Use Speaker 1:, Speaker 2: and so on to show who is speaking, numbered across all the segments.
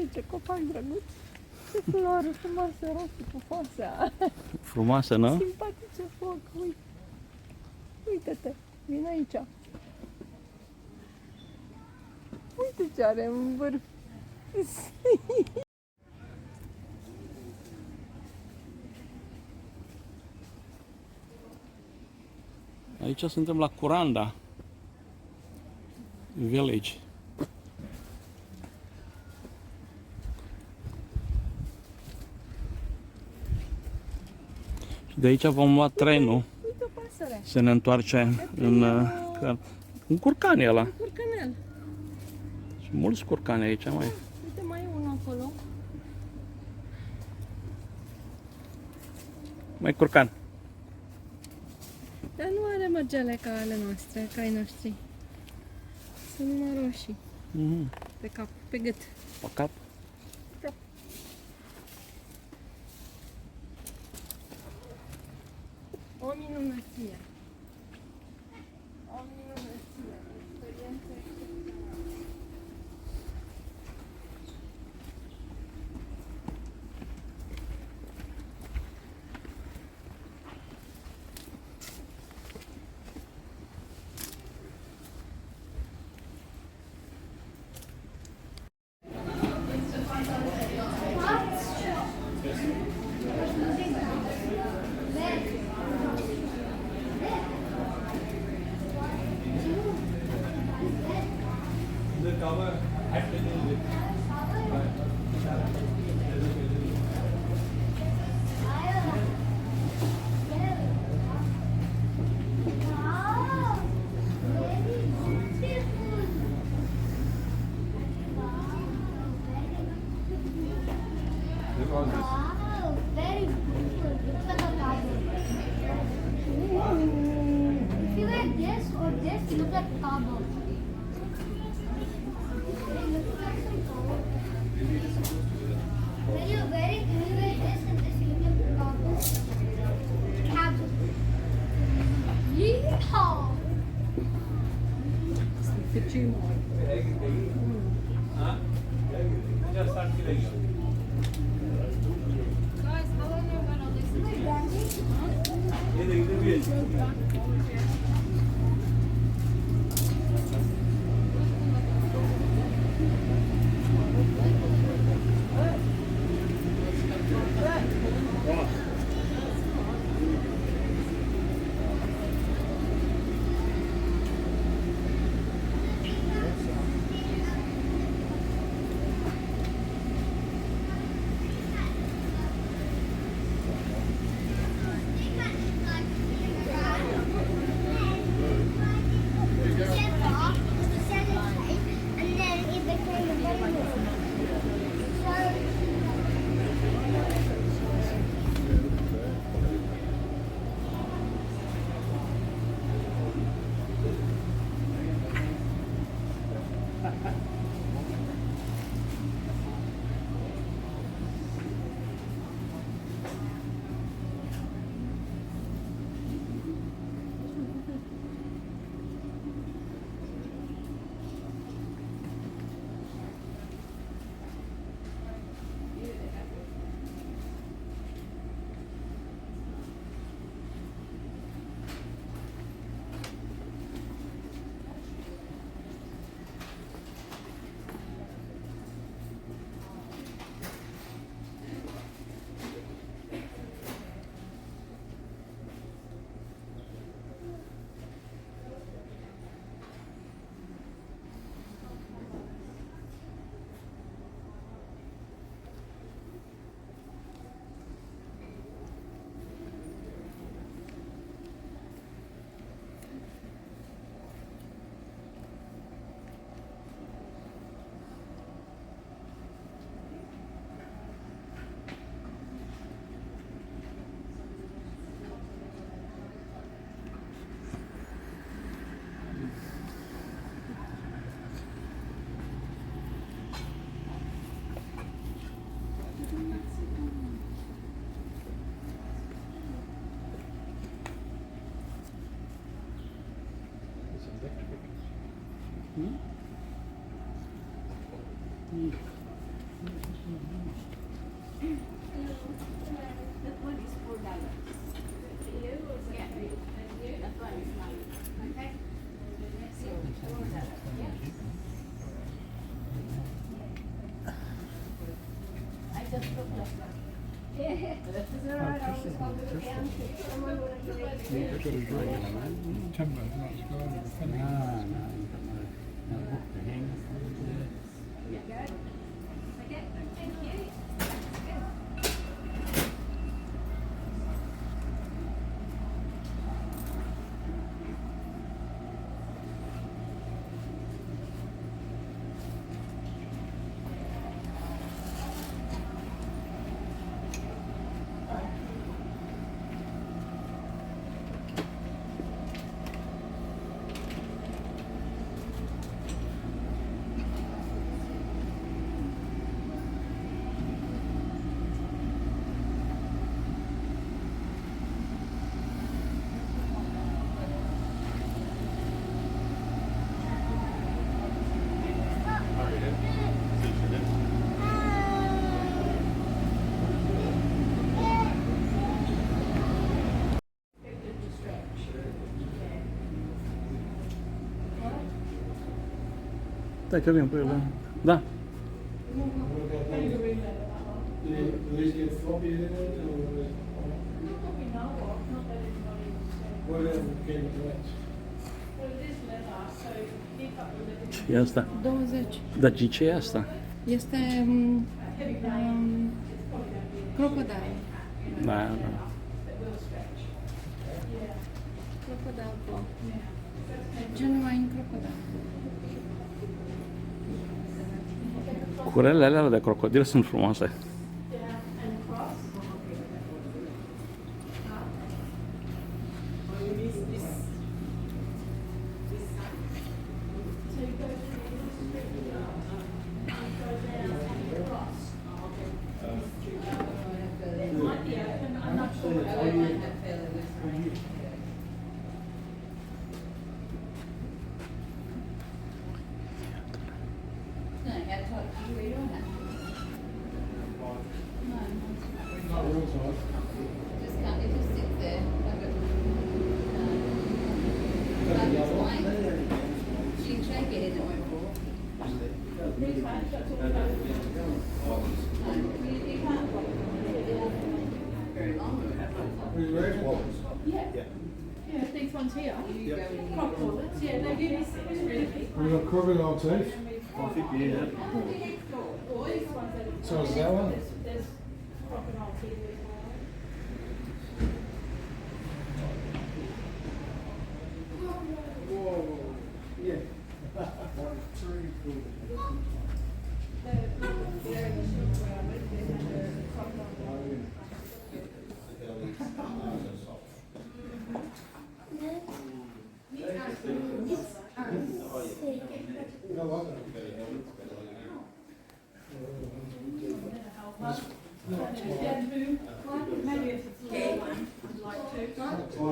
Speaker 1: Uite ce copac drăguț. Ce floare frumoasă, roșii pufoasă.
Speaker 2: Frumoasă, nu?
Speaker 1: Simpatice foc, uite. Uite-te, vine aici. Uite ce are în vârf.
Speaker 2: Aici suntem la Curanda Village. Și de aici vom lua trenul.
Speaker 1: Uite o pasăre.
Speaker 2: Se ne întoarce în curcanul ăla.
Speaker 1: Un curcanel.
Speaker 2: Și mulți curcani aici, mai.
Speaker 1: Uite, mai e unul acolo.
Speaker 2: Mai curcan.
Speaker 1: Dar nu are mărgele ca ale noastre, ca ai noștri. Sunt numai roșii. Pe cap, pe gât.
Speaker 2: Pe cap.
Speaker 1: O minunăție. O minunăție. Experiență excepțională.
Speaker 3: Wow, very beautiful. Looks like a cowboy. If you wear this or this, you look like a cowboy. It looks like some cowboy. When you're wearing, when you wear this and this, you look like a cowboy. Cowboy. Yeehaw!
Speaker 1: Guys, how long are you gonna listen?
Speaker 2: Dai che vieni poi là. Da. Și asta?
Speaker 1: 20.
Speaker 2: Dar ce e asta?
Speaker 1: Este crocodile.
Speaker 2: Da, da.
Speaker 1: Crocodile claw. Genuine crocodile.
Speaker 2: Curelele alea de crocodil sunt frumoase.
Speaker 4: Yeah, these ones here. Crocodiles, yeah, they give us really.
Speaker 5: We've got crocodile teeth. So is that one?
Speaker 4: There's crocodile teeth as well.
Speaker 5: Whoa. Yeah.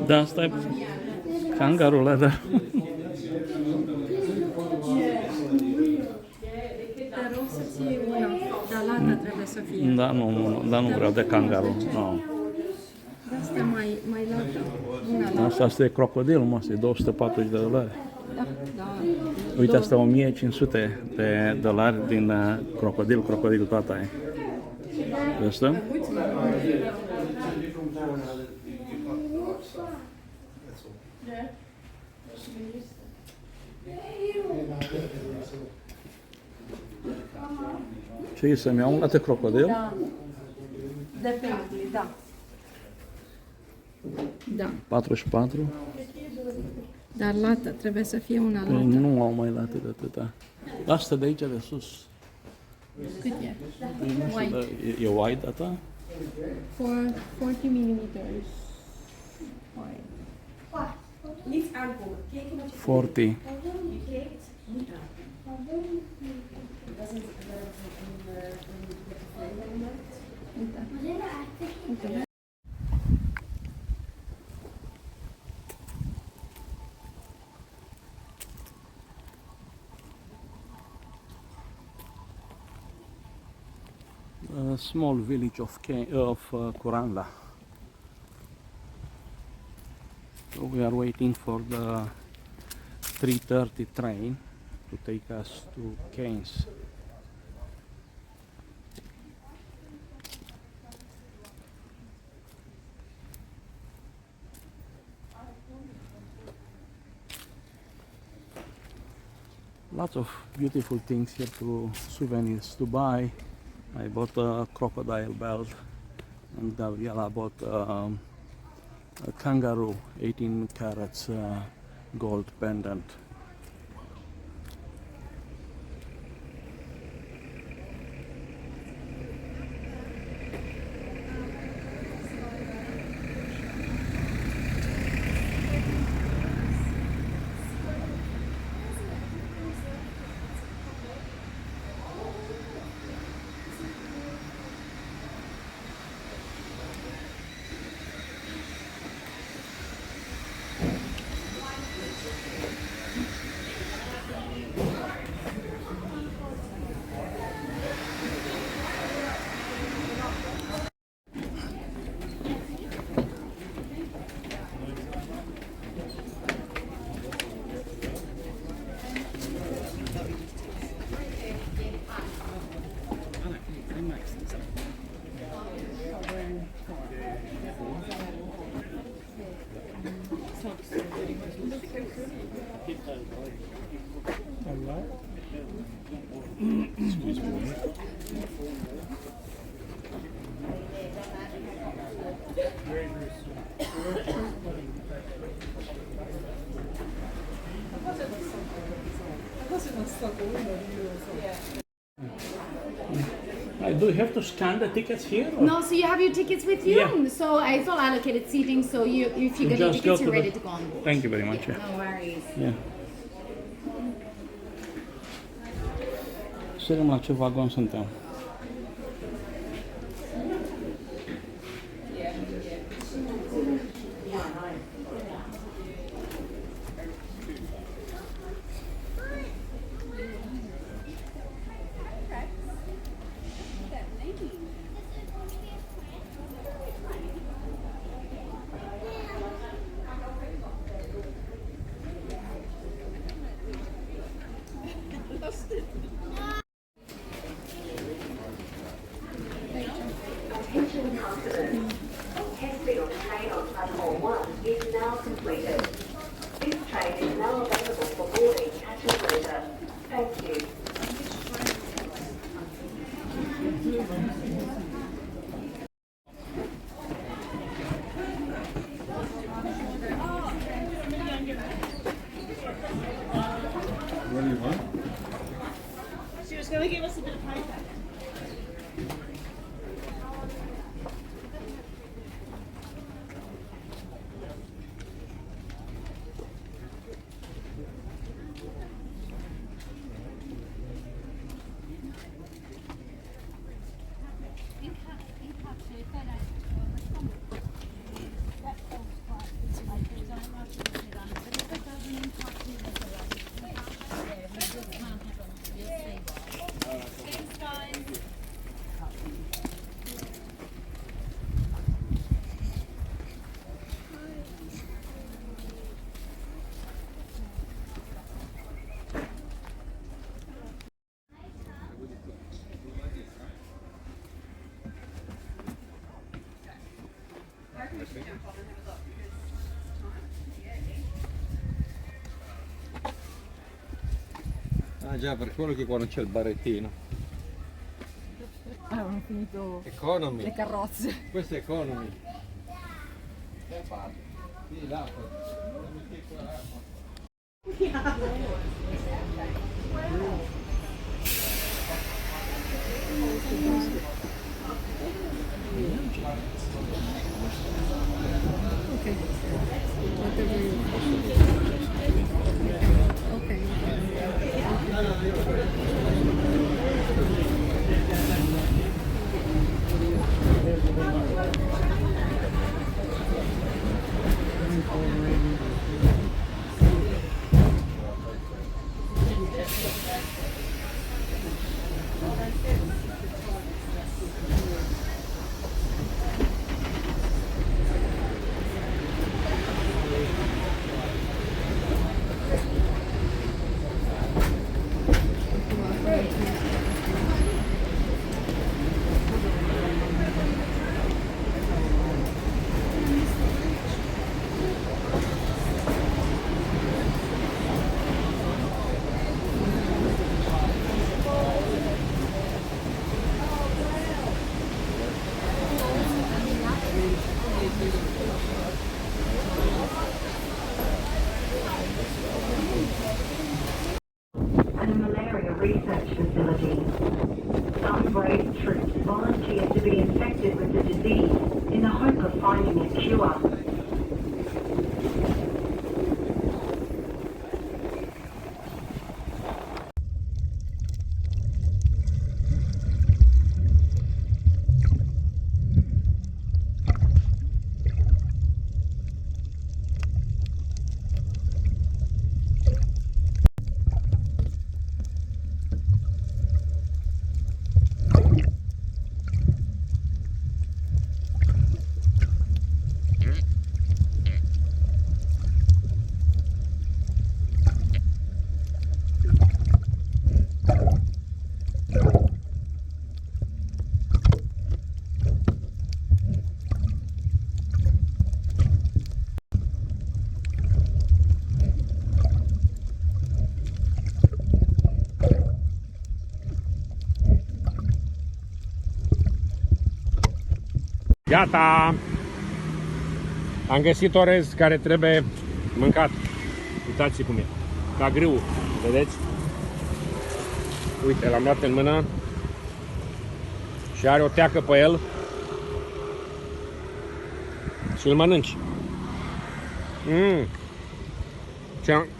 Speaker 2: Da, asta e kangarul ăla, da.
Speaker 1: Dar o să ții una, dar lata trebuie să fie.
Speaker 2: Da, nu vreau de kangarul. No.
Speaker 1: De asta mai lată. Una lată.
Speaker 2: Asta e crocodil, mă, asta e $240.
Speaker 1: Da, da.
Speaker 2: Uite, asta 1500 de dolari din crocodil toată e. Asta? Ce să-mi iau un de crocodil?
Speaker 1: Da. Depinde, da. Da.
Speaker 2: 44?
Speaker 1: Dar lată, trebuie să fie una lată.
Speaker 2: Nu au mai late de atâta. Asta de aici de sus.
Speaker 1: Cât e?
Speaker 2: Nu știu, e wide data?
Speaker 1: 40 mm. Wide.
Speaker 2: 40.
Speaker 1: Uite.
Speaker 2: a small village of Kuranda. So we are waiting for the 3:30 train to take us to Keynes. Lots of beautiful things here, souvenirs to buy. I bought a crocodile belt, and Gabriela bought a kangaroo 18 carats gold pendant. Do you have to scan the tickets here? Or?
Speaker 6: No, so you have your tickets with you.
Speaker 2: Yeah.
Speaker 6: So it's all allocated seating. So if you get your
Speaker 2: Just go
Speaker 6: tickets,
Speaker 2: to
Speaker 6: you're
Speaker 2: the-
Speaker 6: ready to go on board.
Speaker 2: Thank you very much. Yeah.
Speaker 6: No worries.
Speaker 2: Yeah. Știm la ce vagon suntem.
Speaker 7: Attention customers. Testing train on platform 1 is now completed. This train is now available for boarding at your leisure. Thank you.
Speaker 5: What do you want?
Speaker 4: She was going to give us a bit of paper.
Speaker 8: Ah già, per quello che qua non c'è il barettino.
Speaker 1: Avevano finito
Speaker 8: Economy.
Speaker 1: le carrozze.
Speaker 8: Questo è economy. Sì, l'acqua.
Speaker 1: Ok. Whatever you want. Ok.
Speaker 7: brave troops volunteered to be infected with the disease in the hope of finding a cure.
Speaker 9: Gata! Am găsit orez care trebuie mâncat. Uitați cum e. Ca grâu. Vedeți? Uite, l-am luat în mână. Și are o teacă pe el. Și îl mănânci.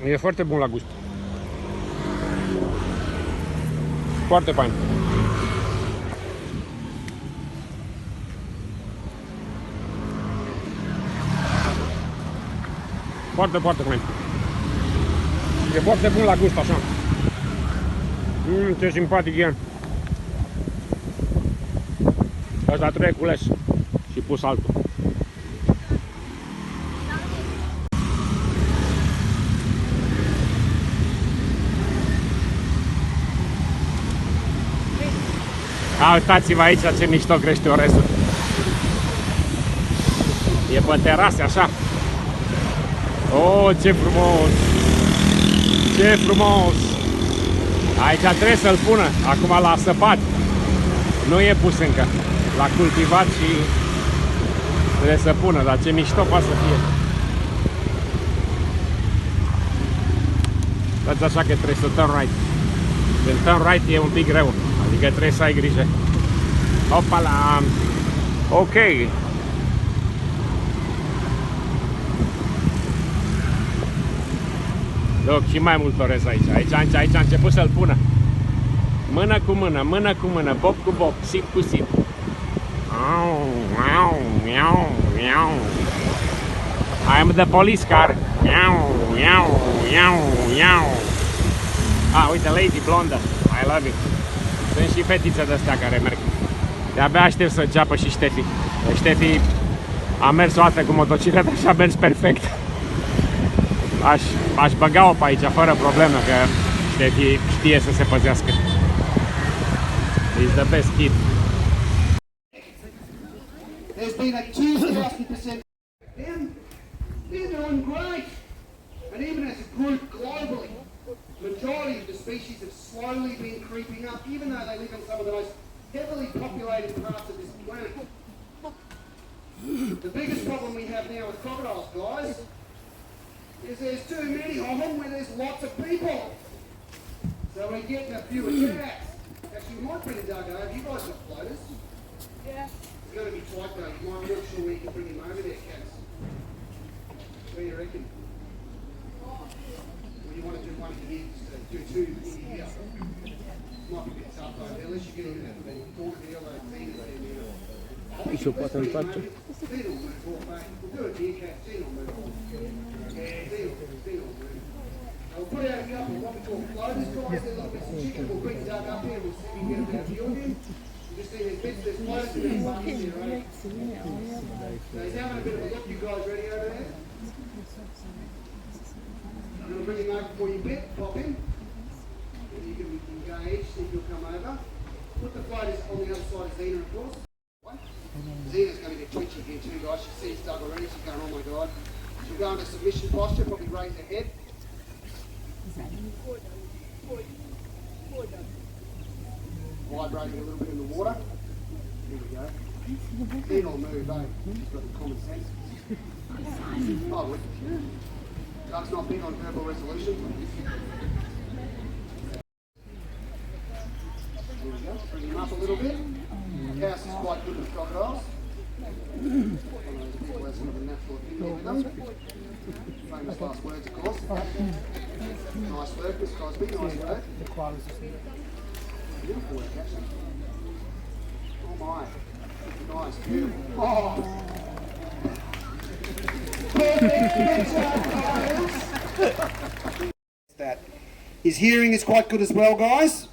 Speaker 9: E foarte bun la gust. Foarte fain. Foarte, foarte fain. E foarte bun la gust, așa. Ce simpatic e. Ăsta trebuie cules și pus altul. Uitați-vă aici ce mișto crește orezul. E pe terase, așa. Oh, ce frumos! Ce frumos! Aici trebuie să-l pună. Acum l-a săpat. Nu e pus încă. L-a cultivat și trebuie să pună. Dar ce mișto poate să fie. Dați așa că trebuie să turn right. Când turn right e un pic greu. Adică trebuie să ai grijă. Opala! Ok! Loc și mai mult orez aici. Aici a început să-l pună. Mână cu mână, mână cu mână, bob cu bob, sip cu sip. I am the police car. Uite, lady blondă. I love it. Sunt și fetițe de-astea care merg. De-abia aștept să înceapă și Ștefi. Ștefi a mers o dată cu motocicleta și a mers perfect. Aș băga-o pe aici fără problemă, că Ștefi știe să se păzească. He's the best kid.
Speaker 10: There's been a 2,000% down. They're doing great. And even as a group globally, majority of the species have slowly been creeping up, even though they live in some of the most heavily populated parts of this planet. The biggest problem we have now with crocodiles, guys, is there's too many of them where there's lots of people. So we're getting a few attacks. Actually, we might bring a dog over. You guys got floaters? Yeah. It's going to be tight though. You might not sure where you can bring him over there, Cass. What do you reckon? Or you want to do one here, do two in here? Might be a bit tough though, unless you get in that thought deal, those things there.
Speaker 2: Și o poate întoarce.
Speaker 10: We'll do it here, Cass. Teen will move. Yeah, teen will move. We'll put out a couple of what we call floaters, guys. They're little bits of chicken. We'll bring Doug up here. We'll see if we can get a better view of him. You just see there's bits, there's floaters in there's buckets here, right? So he's having a bit of a look. You guys ready over there? I'm going to bring him over before you bit. Pop him. And you can engage, see if he'll come over. Put the floaters on the other side of Zena, of course. Zena's going to get twitchy here too, guys. She sees Doug already. She's going, oh my God. She'll go into submission posture, probably raise her head. Vibrating a little bit in the water. Here we go. Then I'll move, eh? She's got the common sense. Oh, look. Doug's not big on verbal resolution. Here we go. Bring him up a little bit. Cass is quite good with crocodiles. People has sort of a natural affinity with them. Famous last words, of course. Nice work, Miss Crosby. Nice work. Beautiful work, actually. Oh my. Nice, beautiful. Oh. That his hearing is quite good as well, guys,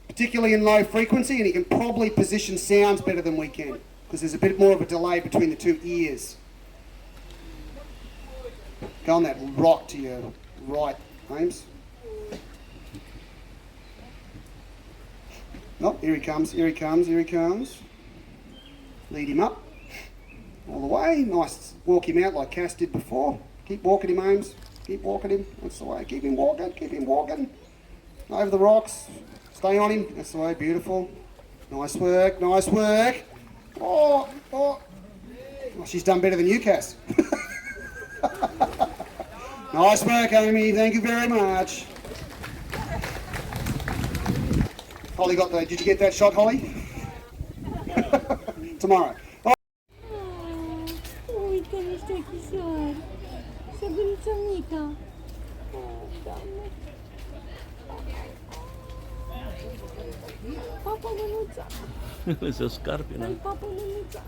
Speaker 10: particularly in low frequency, and he can probably position sounds better than we can because there's a bit more of a delay between the two ears. Go on that rock to your right, Ames. Oh, here he comes, here he comes, here he comes. Lead him up all the way. Nice. Walk him out like Cass did before. Keep walking him, Ames. Keep walking him. That's the way. Keep him walking. Keep him walking. Over the rocks. Stay on him. That's the way. Beautiful. Nice work. Nice work. Oh, oh. Oh, she's done better than you, Cass. Nice work, Amy. Thank you very much. Holly got the... Did you get that shot, Holly? Tomorrow. Oh.
Speaker 1: Uite, niște ochișori. Săbuliță mică. Doamne. Papa mânuța.
Speaker 2: Se scarpină.
Speaker 1: Papa mânuța.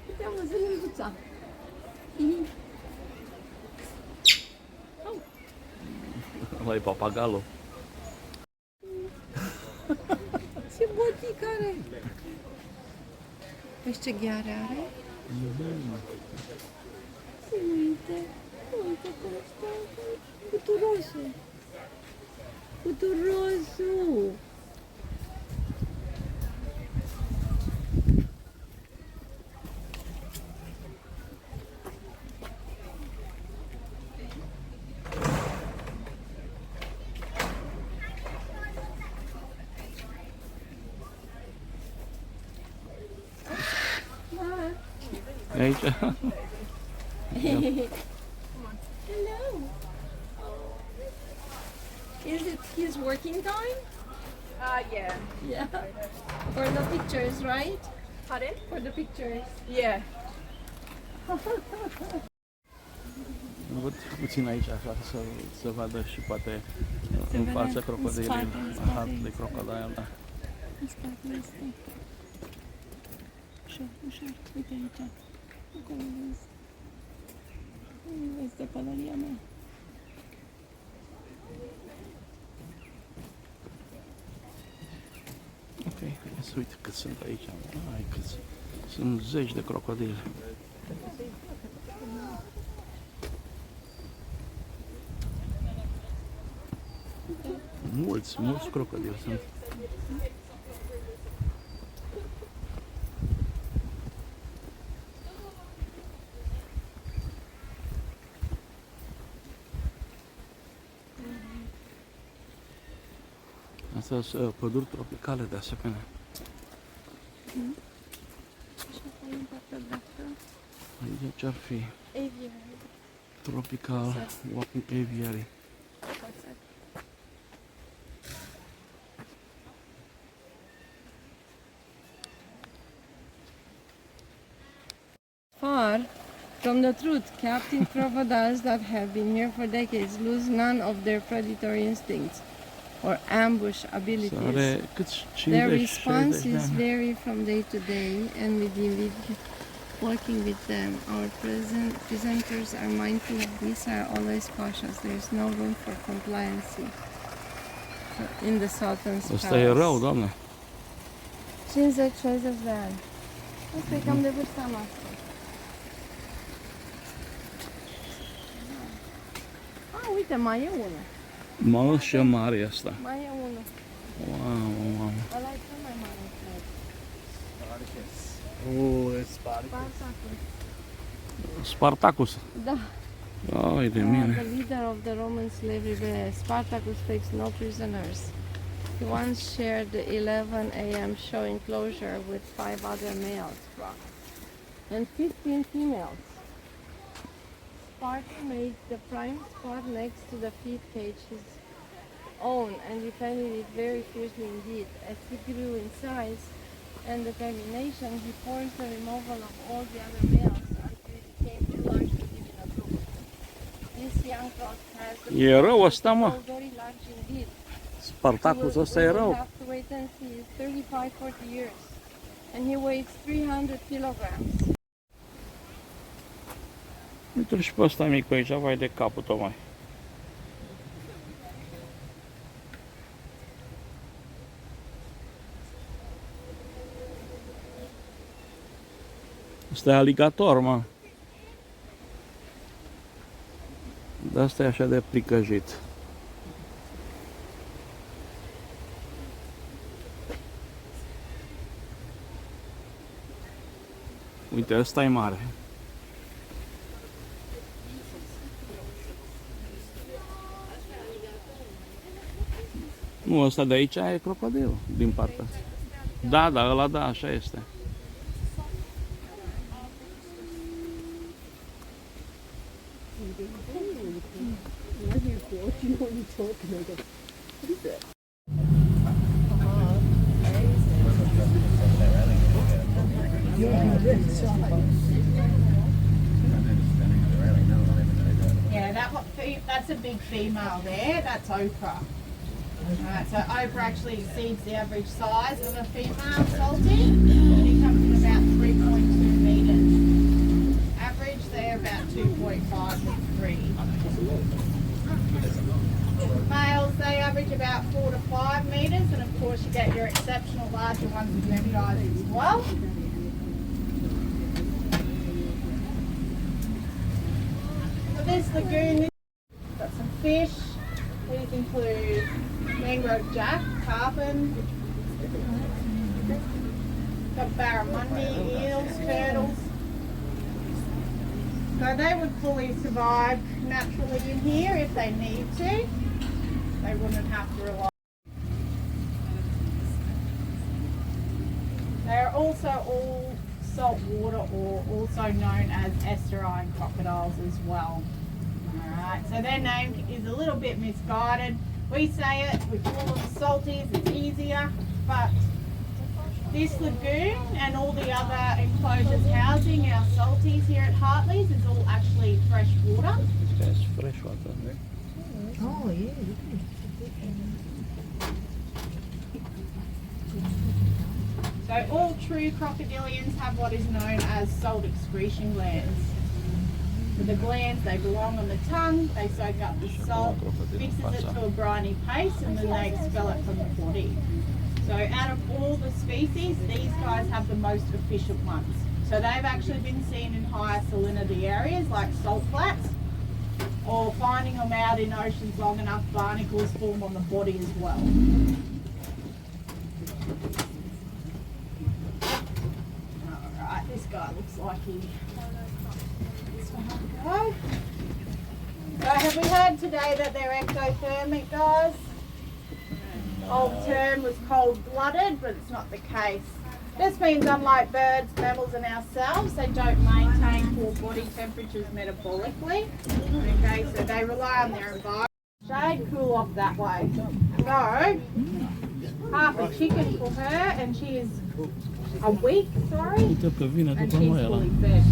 Speaker 1: Uite-am văzut mânuța.
Speaker 2: Ăla e papagalul.
Speaker 1: Ce botic are! Vezi ce gheare are? Uite, uite cum stă, cuturosul. Cuturosul!
Speaker 2: Aici.
Speaker 1: Hello. Is it his working time?
Speaker 4: Yeah.
Speaker 1: Yeah. For the pictures, right?
Speaker 4: Pardon?
Speaker 1: For the pictures.
Speaker 4: Yeah.
Speaker 2: Văd puțin aici, așa, să vadă și poate în fața crocodilului, Hartley crocodile, da.
Speaker 1: În spate este. Ușor, ușor, uite aici. Acolo vezi. Vezi de pălăria mea.
Speaker 2: Ok, hai să uite cât sunt aici. Ai, cât sunt zeci de crocodili. Mulți crocodili sunt. Astea sunt păduri tropicale de asemenea. Aici ce-ar fi?
Speaker 1: Aviary.
Speaker 2: Tropical walking aviary.
Speaker 1: Far from the truth, captive crocodiles that have been here for decades lose none of their predatory instincts or ambush abilities. Their responses vary from day to day, and with the individual working with them, our presenters are mindful of this, are always cautious. There is no room for compliancy in the Sultan's Palace.
Speaker 2: Asta e rău, doamne.
Speaker 1: 50-60 de ani. Asta e cam de vârsta noastră. Uite, mai e unul.
Speaker 2: Mă, și mare e asta.
Speaker 1: Mai e unul.
Speaker 2: Wow.
Speaker 1: Ăla e cel mai mare, cred.
Speaker 2: Spartacus.
Speaker 1: Da.
Speaker 2: Ai de mine.
Speaker 1: The leader of the Roman slavery, Spartacus takes no prisoners. He once shared the 11 a.m. show enclosure with 5 other males and 15 females. Sparta made the prime spot next to the feed cages own and defended it very fiercely indeed. As he grew in size and determination, he forced the removal of all the other males until it became too large to live in a group. This young croc has the
Speaker 2: E rău ăsta,
Speaker 1: potential
Speaker 2: mă.
Speaker 1: to grow very large indeed.
Speaker 2: Spartacus ăsta e
Speaker 1: We will
Speaker 2: rău.
Speaker 1: have to wait until he is 35-40 years, and he weighs 300 kilograms.
Speaker 2: Uite-l și pe ăsta mic aici, vai de capul tocmai. Ăsta e aligator, mă. De asta e așa de pricăjit. Uite, ăsta e mare. Nu, ăsta de aici e crocodil, din partea asta. Da, da, ăla da, așa este.
Speaker 4: Yeah, that's a big female there. That's okra. Alright, so okra actually exceeds the average size of a female salty. She comes in about 3.2 metres. Average, they're about 2.5 to 3. Males, they average about 4 to 5 metres, and of course you get your exceptional larger ones with them guys as well. So this lagoon, got some fish. These include mangrove jack, tarpon, got barramundi, eels, turtles. So they would fully survive naturally in here if they need to. They wouldn't have to rely. They are also all salt water, or also known as estuarine crocodiles as well. Alright, so their name is a little bit misguided. We say it, we call them salties, it's easier, but this lagoon and all the other enclosures housing our salties here at Hartley's is all actually fresh water.
Speaker 2: It's fresh water.
Speaker 6: Oh, yeah.
Speaker 4: So all true crocodilians have what is known as salt excretion glands. So the glands, they belong on the tongue, they soak up the salt, mixes it to a briny paste, and then they expel it from the body. So out of all the species, these guys have the most efficient ones. So they've actually been seen in higher salinity areas like salt flats, or finding them out in oceans long enough, barnacles form on the body as well. Alright, this guy looks like he... Go. So have we heard today that they're ectothermic, guys? Old term was cold-blooded, but it's not the case. This means unlike birds, mammals and ourselves, they don't maintain poor body temperatures metabolically. Okay, so they rely on their environment. Shade, cool off that way. So, half a chicken for her, and she is a week, sorry, and she's fully fed.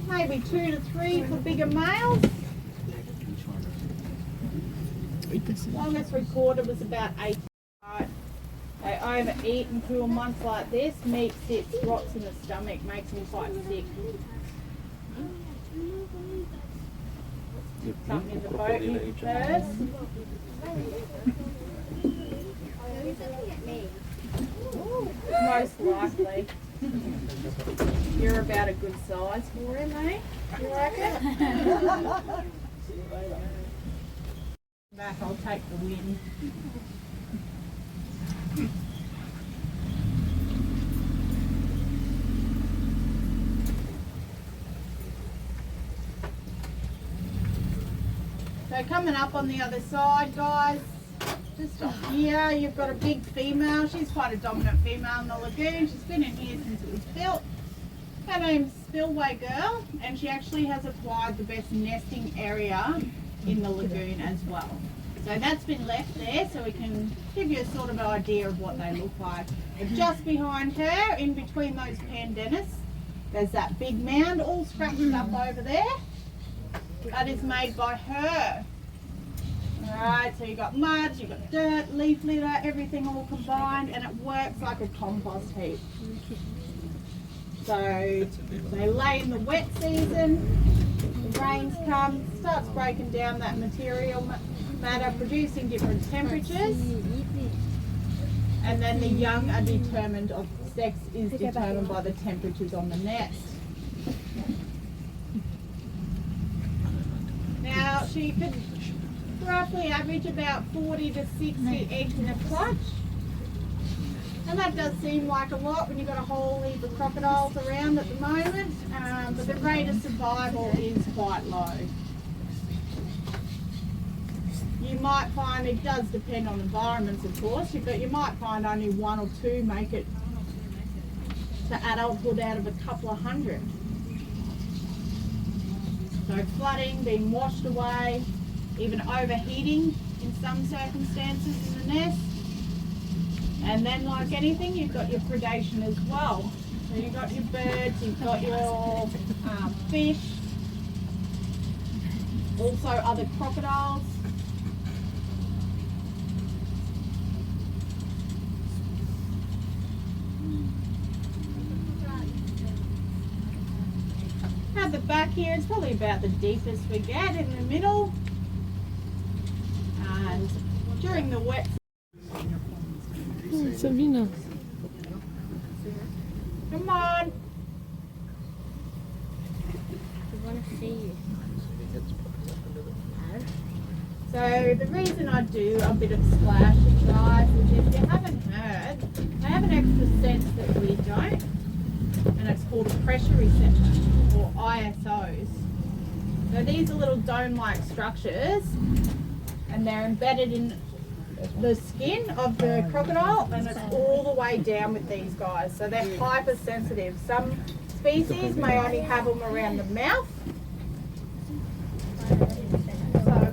Speaker 4: Maybe 2 to 3 for bigger males. Longest recorded was about 8. They overeat and cool months like this. Meat sits, rots in the stomach, makes them quite sick. Something in the boat you first. Most likely. You're about a good size for him, eh? You reckon? Back, I'll take the win. So coming up on the other side, guys, just off here, you've got a big female. She's quite a dominant female in the lagoon. She's been in here since it was built. Her name's Spillway Girl, and she actually has acquired the best nesting area in the lagoon as well. So that's been left there so we can give you a sort of idea of what they look like. But just behind her, in between those pandanus, there's that big mound all scratched up over there. That is made by her. Alright, so you've got mud, you've got dirt, leaf litter, everything all combined, and it works like a compost heap. So they lay in the wet season, the rains come, starts breaking down that material matter, producing different temperatures, and then the young are determined, of sex is determined by the temperatures on the nest. Now she could roughly average about 40 to 60 eggs in a clutch. And that does seem like a lot when you've got a whole heap of crocodiles around at the moment, but the rate of survival is quite low. You might find, it does depend on environments of course, but you might find only 1 or 2 make it to adulthood out of a couple of hundred. So flooding, being washed away, even overheating in some circumstances in the nest. And then like anything, you've got your predation as well. So you've got your birds, you've got your fish, also other crocodiles. At the back here, it's probably about the deepest we get in the middle. And during the wet
Speaker 1: Sabina.
Speaker 4: Come on.
Speaker 3: I want to see you.
Speaker 4: So the reason I do a bit of splashing, guys, is if you haven't heard, they have an extra sense that we don't, and it's called a pressure receptor, or ISOs. So these are little dome-like structures, and they're embedded in the skin of the crocodile, and it's all the way down with these guys. So they're hypersensitive. Some species may only have them around the mouth. So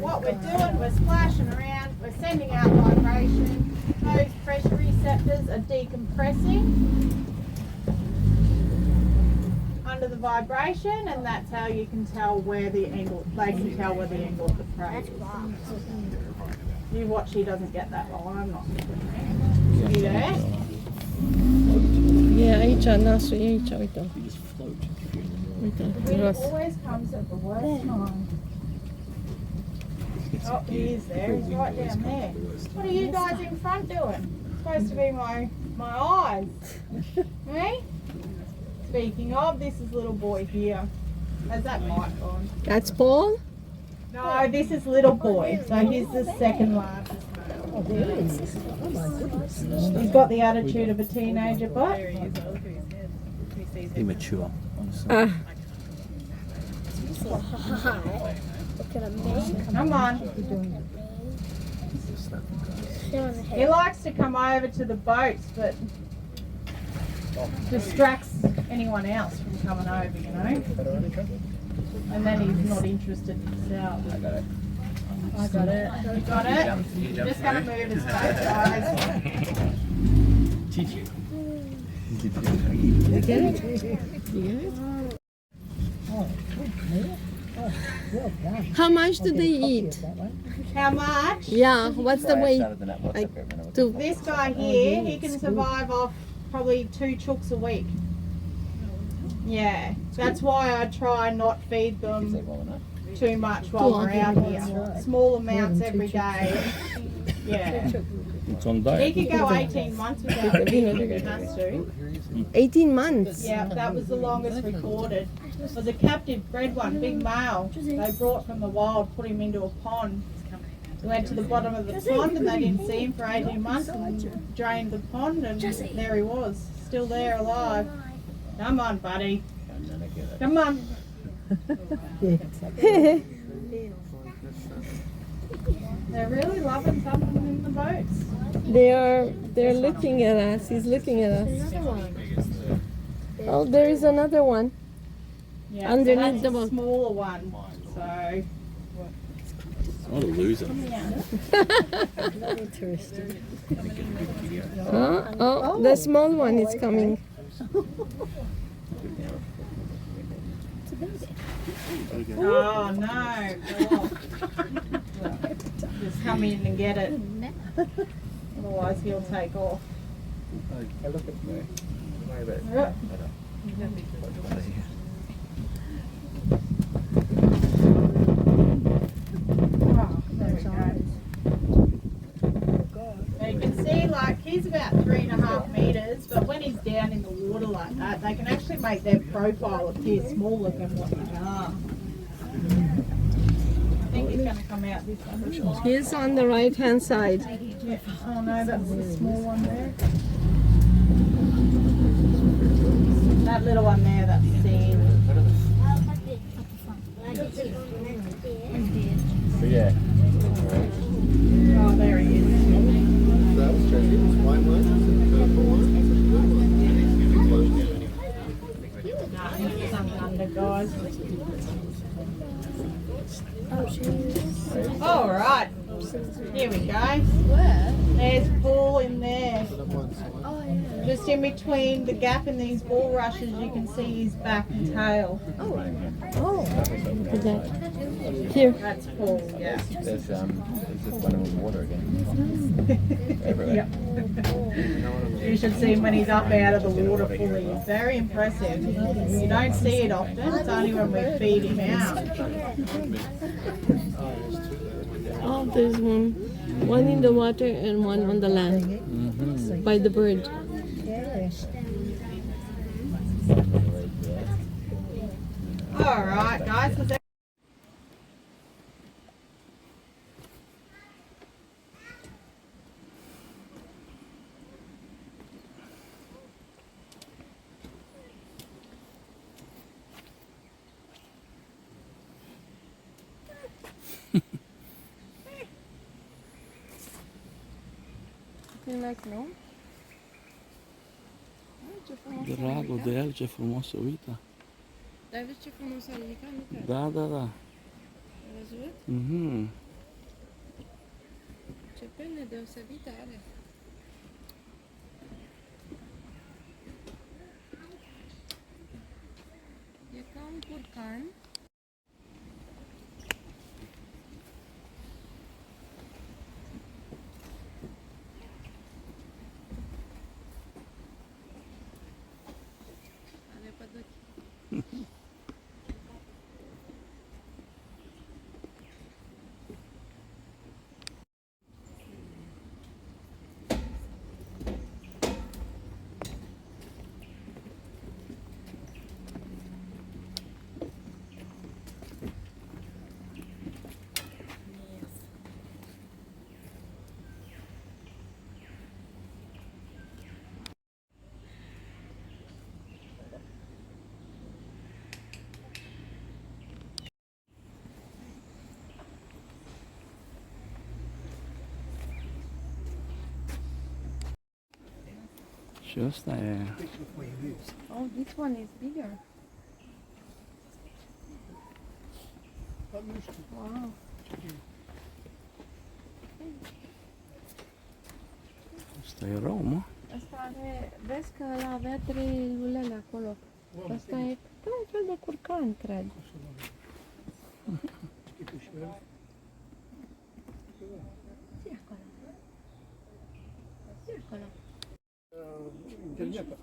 Speaker 4: what we're doing, we're splashing around, we're sending out vibration. Those pressure receptors are decompressing under the vibration, and that's how you can tell where the angle, they can tell where the angle of the prey is. You watch, he doesn't get that. Oh, I'm not. You there?
Speaker 1: Yeah, aici, nasul e aici, uite. Uite,
Speaker 4: The wind
Speaker 1: jos.
Speaker 4: always comes at the worst time. Oh, he is there. He's right down there. What are you guys in front doing? Supposed to be my eyes. Hey? Speaking of, this is little boy here. Has that mic on?
Speaker 1: That's Paul?
Speaker 4: No, this is little boy. So he's the second largest.
Speaker 6: Oh, there it is. Oh my goodness.
Speaker 4: He's got the attitude of a teenager, but
Speaker 8: Immature.
Speaker 1: Ah,
Speaker 3: Look at him.
Speaker 4: come on. He likes to come over to the boats, but distracts anyone else from coming over, you know. And then he's not interested himself. I got it. I got it. You got it? Just gonna move his face, guys.
Speaker 8: Teach you.
Speaker 1: you get it? You get it?
Speaker 6: Oh, well done.
Speaker 1: How much do they eat?
Speaker 4: How much?
Speaker 1: Yeah, what's the weight? Like, to
Speaker 4: This guy here, he can survive off probably 2 chooks a week. Yeah, that's why I try not feed them too much while we're out here. Small amounts every day. Yeah.
Speaker 2: It's on
Speaker 4: He
Speaker 2: diet.
Speaker 4: could go 18 months without feeding if he has to.
Speaker 1: 18 months.
Speaker 4: Yeah, that was the longest recorded. It was a captive bred one, big male. They brought from the wild, put him into a pond. We went to the bottom of the pond and they didn't see him for 18 months and drained the pond, and there he was, still there alive. Come on, buddy. Come on. They're really loving something in the boats.
Speaker 1: They're looking at us. He's looking at us. Oh, there is another one.
Speaker 4: Yeah,
Speaker 1: Underneath
Speaker 4: so that's
Speaker 1: the
Speaker 4: a
Speaker 1: boat.
Speaker 4: smaller one. So
Speaker 2: What a loser.
Speaker 6: Not interested.
Speaker 1: Oh, the small one is coming.
Speaker 4: Oh no. Just come in and get it. Otherwise he'll take off.
Speaker 8: Look at me.
Speaker 4: Yep. Oh, there we go. Now you can see, like, he's about 3.5 meters, but when he's down in the water like that, they can actually make their profile appear smaller than what they are. I think he's going to come out this one.
Speaker 1: He's on the right hand side.
Speaker 4: Yeah. Oh no, that's the small one there. That little one there, that's seen.
Speaker 8: But yeah.
Speaker 4: Oh, there he is.
Speaker 5: That was tricky. White one, purple one.
Speaker 4: Nah, something under, guys. All right. Here we go. There's Paul in there. Just in between the gap in these bulrushes, you can see his back and tail.
Speaker 1: Look at that. Here.
Speaker 4: That's Paul, yeah.
Speaker 8: There's just one in the water again. Everywhere.
Speaker 4: Yep. You should see him when he's up out of the water fully. It's very impressive. You don't see it often. It's only when we feed him out.
Speaker 1: Oh, there's one. One in the water and one on the land. By the bird.
Speaker 4: All right, guys.
Speaker 1: You like, no?
Speaker 2: Drago de el, ce frumos se uită.
Speaker 1: Dar vezi ce frumos a ridicat, nu cred.
Speaker 2: Da, da, da.
Speaker 1: Ai văzut?
Speaker 2: Mhm.
Speaker 1: Ce pene deosebite are. E ca un curcan. Are păduchi.
Speaker 2: Și ăsta e...
Speaker 1: Oh, this one is bigger. Wow.
Speaker 2: Ăsta e rău, mă?
Speaker 1: Asta are, vezi că ăla avea 3 ulele acolo. Asta e ca un fel de curcan, cred. Zi acolo. Zi acolo.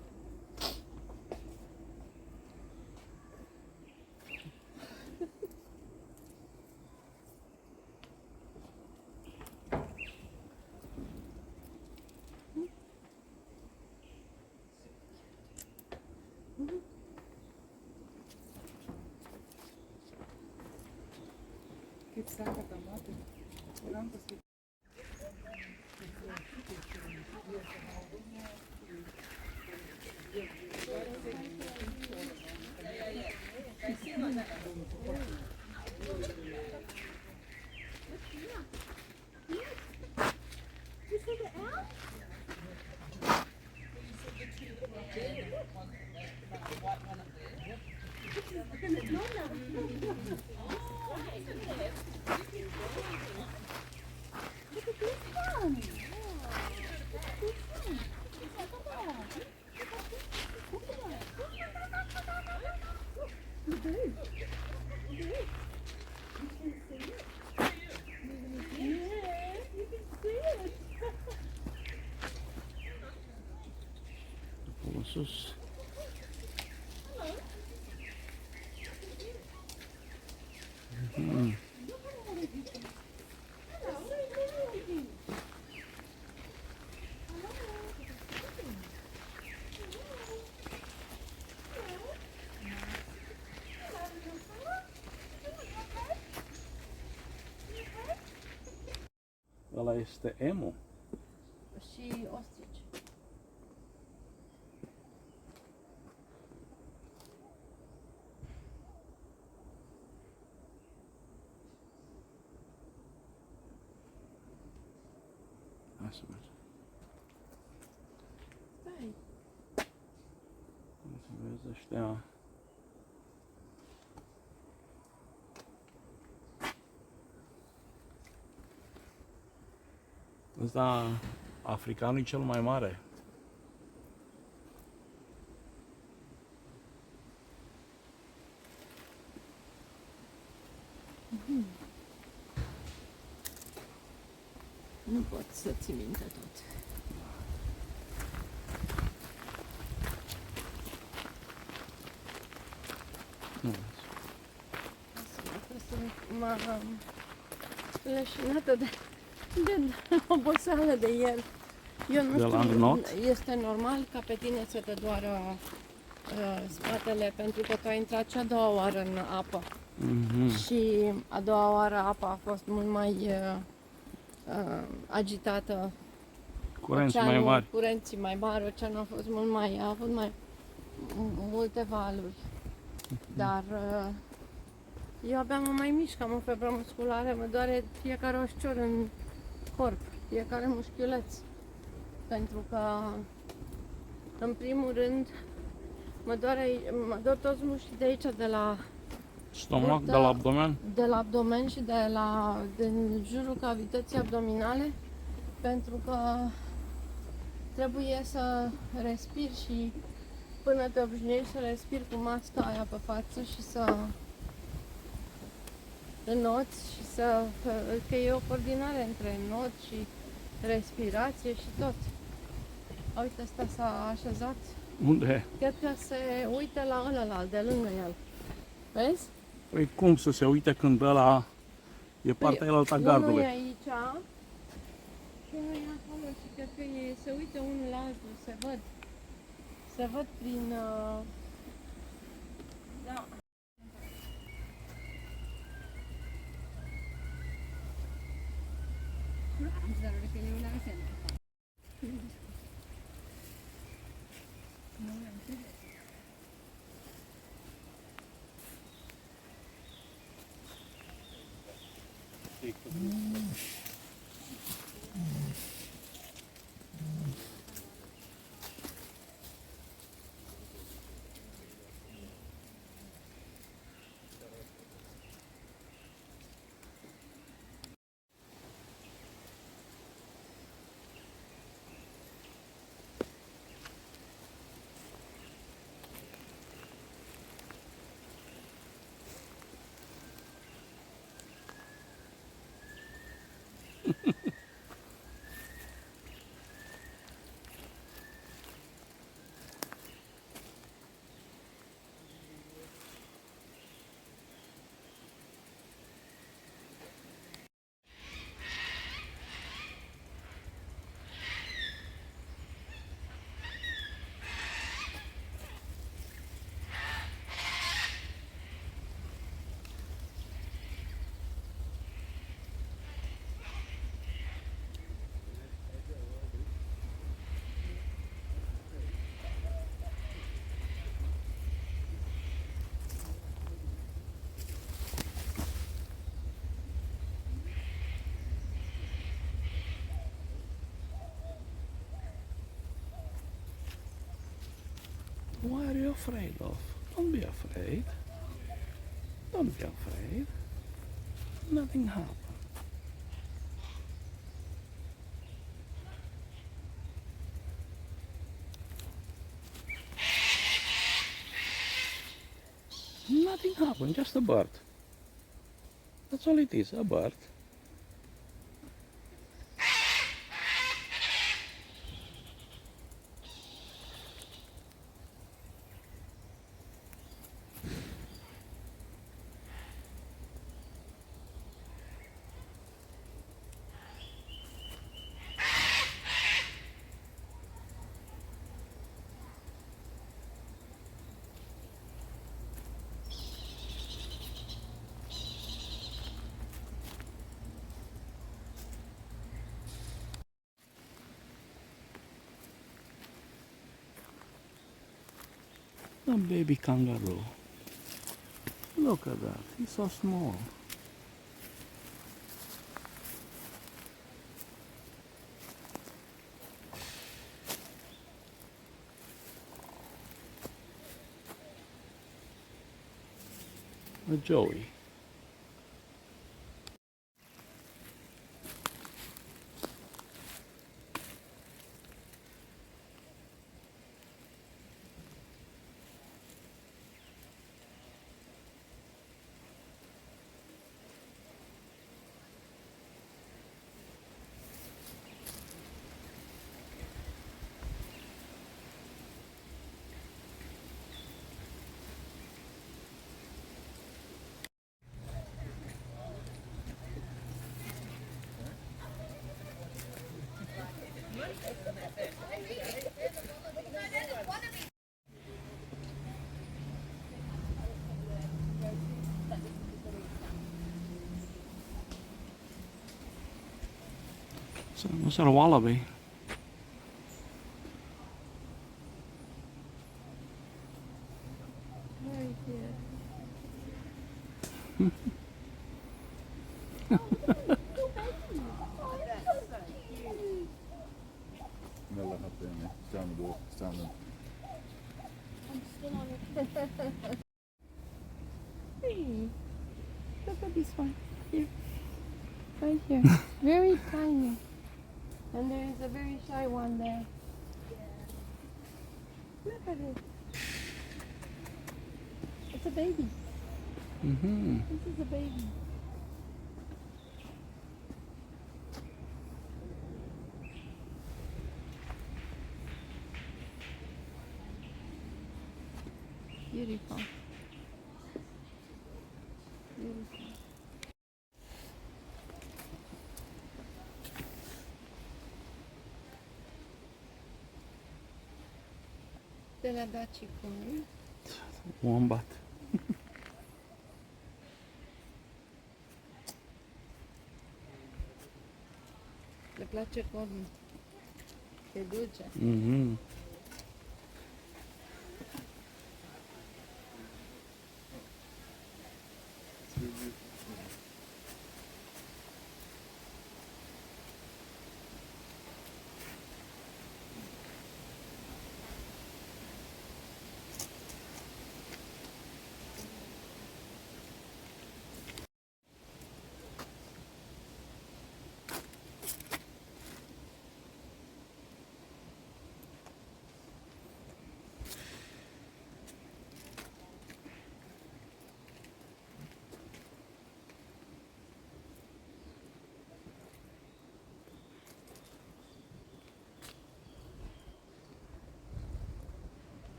Speaker 2: în sus. Ăla este emu.
Speaker 1: Și ostrici.
Speaker 2: Hai să mergem.
Speaker 1: Stai.
Speaker 2: Să vezi ăștia. Ăsta africanul e cel mai mare.
Speaker 1: Nu pot să ți minte tot.
Speaker 2: Nu.
Speaker 1: M-am leșinată de oboseală de ieri. Eu nu
Speaker 2: De la
Speaker 1: știu,
Speaker 2: not?
Speaker 1: este normal ca pe tine să te doară spatele pentru că tu ai intrat cea a doua oară în apă. Și a doua oară apa a fost mult mai agitată.
Speaker 2: Curenți mai mari.
Speaker 1: Curenții mai mari, oceanul a fost mult mai, a avut mai multe valuri. Dar eu abia mă mai mișc, am o febră musculară, mă doare fiecare oșcior în corp, fiecare mușchiuleț. Pentru că, în primul rând, mă dor toți mușchii de aici, de la
Speaker 2: Stomac, de la abdomen?
Speaker 1: De la abdomen și din jurul cavității abdominale, pentru că trebuie să respiri și până te obișnuiești să respiri cu masca aia pe față și să înnoți și că e o coordinare între not și respirație și tot. Uite, ăsta s-a așezat.
Speaker 2: Unde?
Speaker 1: Cred că se uită la ălălalt, de lângă el. Vezi?
Speaker 2: Păi cum să se uite când ăla e partea elaltă a gardului?
Speaker 1: Unul e aici și unul e acolo și cred că se uită unul la altul, se văd. Se văd prin... Da.
Speaker 2: What are you afraid of? Don't be afraid. Don't be afraid. Nothing happened. Nothing happened, just a bird. That's all it is, a bird. A baby kangaroo. Look at that. He's so small. A Joey. So, was that a wallaby?
Speaker 1: Very cute.
Speaker 8: Mella hade en strand och stranden.
Speaker 1: Hey, look at this one. Here. Right here. Very tiny. And there is a very shy one there. Look at it. It's a baby.
Speaker 2: Mm-hmm.
Speaker 1: This is a baby. Beautiful. Beautiful. Te le-a dat și cum?
Speaker 2: Wombat.
Speaker 1: Le place cornul. E dulce.
Speaker 2: Mm-hmm.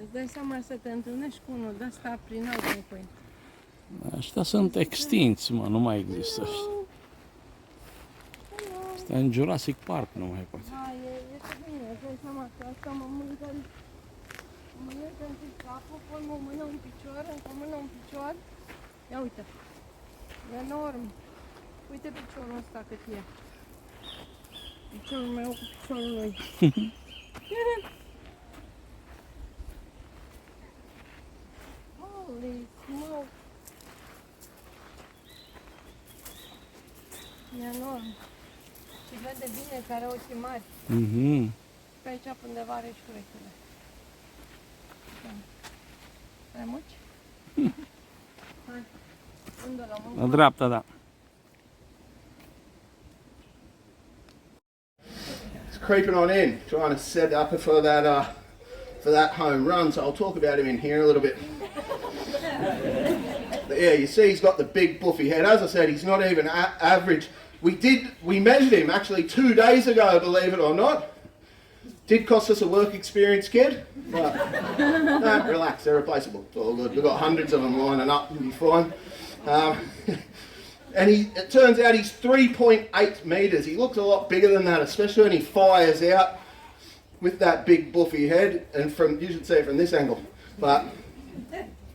Speaker 1: Îți dai seama să te întâlnești cu unul de ăsta prin alt locuit.
Speaker 2: Ăștia sunt extinți, mă, nu mai există ăștia. Ăsta în Jurassic Park nu mai poate.
Speaker 1: Da, e ce bine, îți dai seama că asta mă mănâncă întâi capul, pun o mână, un picior, încă o mână, un picior. Ia uite, e enorm. Uite piciorul ăsta cât e. Piciorul meu cu piciorul lui. Holy smoke! E enorm. Și vede bine că are ochii mari.
Speaker 2: Mhm.
Speaker 1: Pe aici pe undeva are și urechile. Da. Mai muci? Hai. Unde la mâncă?
Speaker 2: La dreapta, da.
Speaker 10: creeping on in, trying to set up for that home run. So I'll talk about him in here a little bit. But yeah, you see he's got the big buffy head. As I said, he's not even average. We measured him actually 2 days ago, believe it or not. Did cost us a work experience kid, but no, relax, they're replaceable. It's all good. We've got hundreds of them lining up, you'll be fine. And it turns out he's 3.8 metres. He looks a lot bigger than that, especially when he fires out with that big buffy head. And you should see it from this angle. But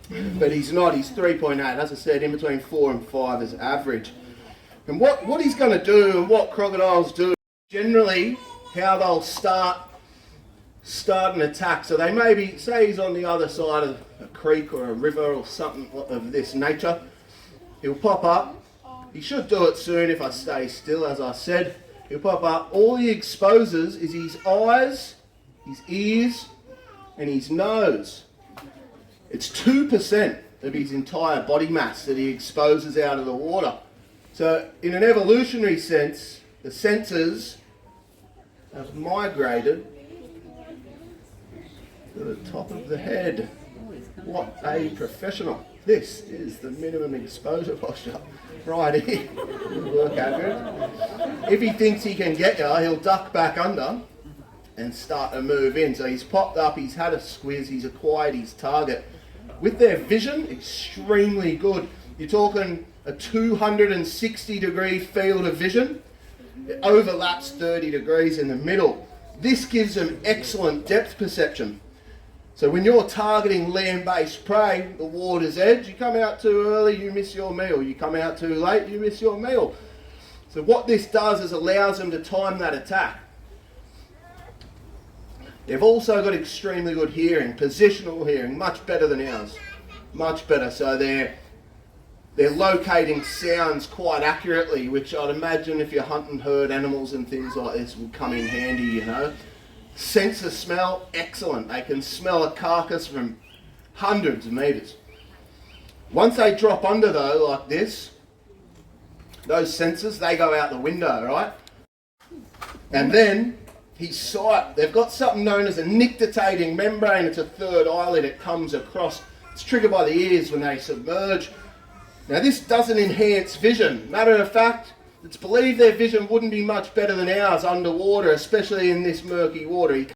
Speaker 10: he's not, he's 3.8. As I said, in between 4 and 5 is average. And what he's going to do and what crocodiles do, generally how they'll start an attack. So they maybe, say he's on the other side of a creek or a river or something of this nature. He'll pop up. He should do it soon if I stay still, as I said. He'll pop up. All he exposes is his eyes, his ears, and his nose. It's 2% of his entire body mass that he exposes out of the water. So in an evolutionary sense, the senses have migrated to the top of the head. What a professional. This is the minimum exposure posture right here. Work accurate. If he thinks he can get you, he'll duck back under and start to move in. So he's popped up, he's had a squiz, he's acquired his target. With their vision, extremely good. You're talking a 260 degree field of vision. It overlaps 30 degrees in the middle. This gives them excellent depth perception. So when you're targeting land-based prey, the water's edge, you come out too early, you miss your meal. You come out too late, you miss your meal. So what this does is allows them to time that attack. They've also got extremely good hearing, positional hearing, much better than ours. Much better. So they're locating sounds quite accurately, which I'd imagine if you're hunting herd animals and things like this will come in handy, you know. Sense of smell, excellent. They can smell a carcass from hundreds of metres. Once they drop under though, like this, those sensors, they go out the window, right? And then his sight, they've got something known as a nictitating membrane. It's a third eyelid, it comes across. It's triggered by the ears when they submerge. Now this doesn't enhance vision. Matter of fact, it's believed their vision wouldn't be much better than ours underwater, especially in this murky water.